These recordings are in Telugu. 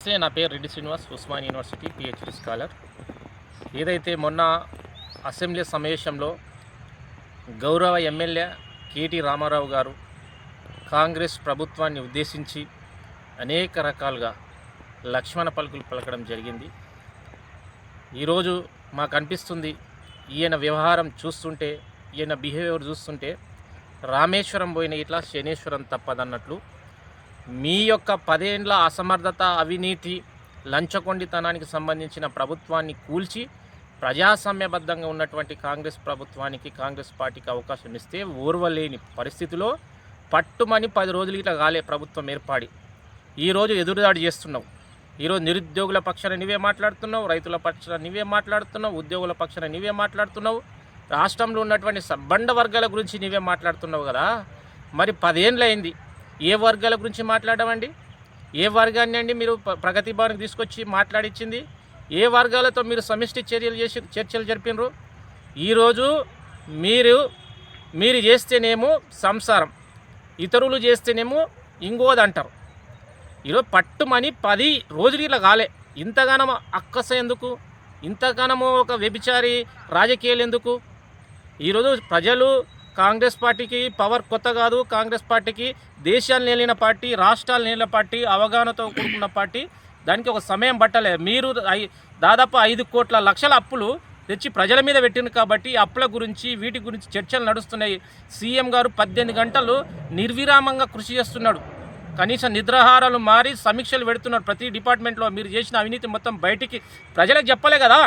నమస్తే, నా పేరు Reddy Srinivas, Osman university PhD scholar. ఏదైతే మొన్న అసెంబ్లీ సమావేశంలో గౌరవ ఎమ్మెల్యే కేటీ రామారావు గారు కాంగ్రెస్ ప్రభుత్వాన్ని ఉద్దేశించి అనేక రకాలుగా లక్ష్మణ పలుకులు పలకడం జరిగింది. ఈరోజు మాకు అనిపిస్తుంది, ఈయన వ్యవహారం చూస్తుంటే, ఈయన బిహేవియర్ చూస్తుంటే రామేశ్వరం పోయిన ఇట్లా శనేశ్వరం తప్పదన్నట్లు మీ యొక్క 10 ఏండ్ల అసమర్థత, అవినీతి, లంచగొండితనానికి సంబంధించిన ప్రభుత్వాన్ని కూల్చి ప్రజాస్వామ్యబద్ధంగా ఉన్నటువంటి కాంగ్రెస్ ప్రభుత్వానికి, కాంగ్రెస్ పార్టీకి అవకాశం ఇస్తే ఓర్వలేని పరిస్థితిలో పట్టుమని 10 రోజులు ఇట్లా కాలే ప్రభుత్వం ఏర్పడి ఈరోజు ఎదురుదాడి చేస్తున్నావు. ఈరోజు నిరుద్యోగుల పక్షాన నీవే మాట్లాడుతున్నావు, రైతుల పక్షాన నీవే మాట్లాడుతున్నావు, ఉద్యోగుల పక్షాన నీవే మాట్లాడుతున్నావు, రాష్ట్రంలో ఉన్నటువంటి సబ్బండ వర్గాల గురించి నీవే మాట్లాడుతున్నావు కదా. మరి 10 ఏండ్లు అయింది, ఏ వర్గాల గురించి మాట్లాడమండి? ఏ వర్గాన్ని అండి మీరు ప్రగతి భవన్కి తీసుకొచ్చి మాట్లాడించింది? ఏ వర్గాలతో మీరు సమిష్టి చర్చలు జరిపినరు? ఈరోజు మీరు చేస్తేనేమో సంసారం, ఇతరులు చేస్తేనేమో ఇంకోది అంటారు. ఈరోజు పట్టుమని 10 రోజులు ఇలా కాలే. ఇంతగానో అక్కస ఎందుకు? ఇంతగానో ఒక వ్యభిచారి రాజకీయాలు ఎందుకు? ఈరోజు ప్రజలు కాంగ్రెస్ పార్టీకి పవర్ కొత్త కాదు. కాంగ్రెస్ పార్టీకి దేశాలు నేలిన పార్టీ, రాష్ట్రాలు నేలిన పార్టీ, అవగాహనతో కూడుకున్న పార్టీ. దానికి ఒక సమయం పట్టలే. మీరు దాదాపు 5 కోట్ల లక్షల అప్పులు తెచ్చి ప్రజల మీద పెట్టింది కాబట్టి అప్పుల గురించి, వీటి గురించి చర్చలు నడుస్తున్నాయి. సీఎం గారు 18 గంటలు నిర్విరామంగా కృషి చేస్తున్నాడు. కనీసం నిద్రాహారాలు మారి సమీక్షలు పెడుతున్నాడు ప్రతి డిపార్ట్మెంట్లో. మీరు చేసిన అవినీతి మొత్తం బయటికి ప్రజలకు చెప్పలే కదా.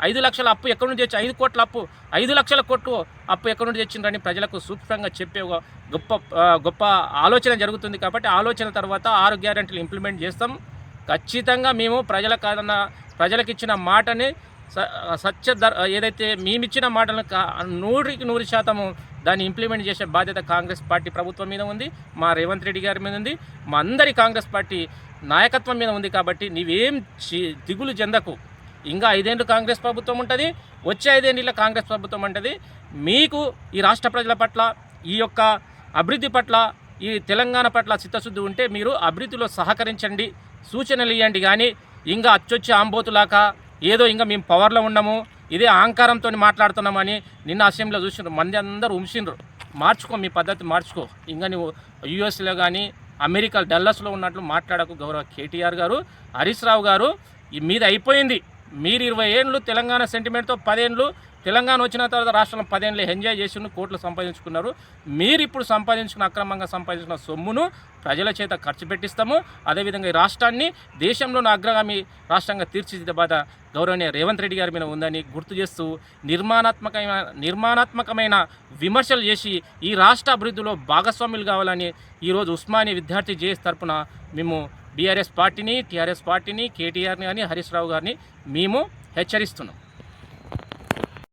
5 లక్షల అప్పు ఎక్కడి నుంచి తెచ్చి, 5 కోట్ల అప్పు, 5 లక్షల కోట్లు అప్పు ఎక్కడి నుండి తెచ్చిండ్రని ప్రజలకు సూక్ష్మంగా చెప్పే ఒక గొప్ప ఆలోచన జరుగుతుంది. కాబట్టి ఆలోచన తర్వాత 6 గ్యారెంటీలు ఇంప్లిమెంట్ చేస్తాం. ఖచ్చితంగా మేము ప్రజలకు ఇచ్చిన మాటని ఏదైతే మేమిచ్చిన మాటలను 100కి 100% దాన్ని ఇంప్లిమెంట్ చేసే బాధ్యత కాంగ్రెస్ పార్టీ ప్రభుత్వం మీద ఉంది, మా రేవంత్ రెడ్డి గారి మీద ఉంది, మా అందరి కాంగ్రెస్ పార్టీ నాయకత్వం మీద ఉంది. కాబట్టి నీవేం దిగులు చెందకు. ఇంకా 5 ఏళ్ళు కాంగ్రెస్ ప్రభుత్వం ఉంటుంది, వచ్చే 5 ఏళ్ళ కాంగ్రెస్ ప్రభుత్వం ఉంటుంది. మీకు ఈ రాష్ట్ర ప్రజల పట్ల, ఈ యొక్క అభివృద్ధి పట్ల, ఈ తెలంగాణ పట్ల చిత్తశుద్ధి ఉంటే మీరు అభివృద్ధిలో సహకరించండి, సూచనలు ఇవ్వండి. కానీ ఇంకా అచ్చొచ్చి ఆంబోతులాక ఏదో ఇంకా మేము పవర్లో ఉన్నాము, ఇదే అహంకారంతో మాట్లాడుతున్నామని నిన్న అసెంబ్లీలో చూసినారు. మంది అందరూ ఉంచిండ్రు. మార్చుకో, మీ పద్ధతి మార్చుకో. ఇంకా నువ్వు యూఎస్లో కానీ అమెరికా డల్లస్లో ఉన్నట్లు మాట్లాడకు. గౌరవ కేటీఆర్ గారు, హరీష్ రావు గారు, మీద అయిపోయింది. మీరు 20 ఏళ్ళు తెలంగాణ సెంటిమెంట్తో 10 ఏళ్ళు తెలంగాణ వచ్చిన తర్వాత రాష్ట్రంలో 10 ఏళ్ళు ఎంజాయ్ చేసి కోట్లు సంపాదించుకున్నారు. మీరు ఇప్పుడు అక్రమంగా సంపాదించిన సొమ్మును ప్రజల చేత ఖర్చు పెట్టిస్తాము. అదేవిధంగా ఈ రాష్ట్రాన్ని దేశంలోని అగ్రగామి రాష్ట్రంగా తీర్చిదిద్దే బాధ గౌరవనీయ రేవంత్ రెడ్డి గారి మీద ఉందని గుర్తు చేస్తూ నిర్మాణాత్మకమైన విమర్శలు చేసి ఈ రాష్ట్ర అభివృద్ధిలో భాగస్వాములు కావాలని ఈరోజు ఉస్మానియా విద్యార్థి జేఏసీ తరపున మేము బీఆర్ఎస్ పార్టీని, టీఆర్ఎస్ పార్టీని, కేటీఆర్ని కానీ హరీష్ రావు గారిని మేము హెచ్చరిస్తున్నాం.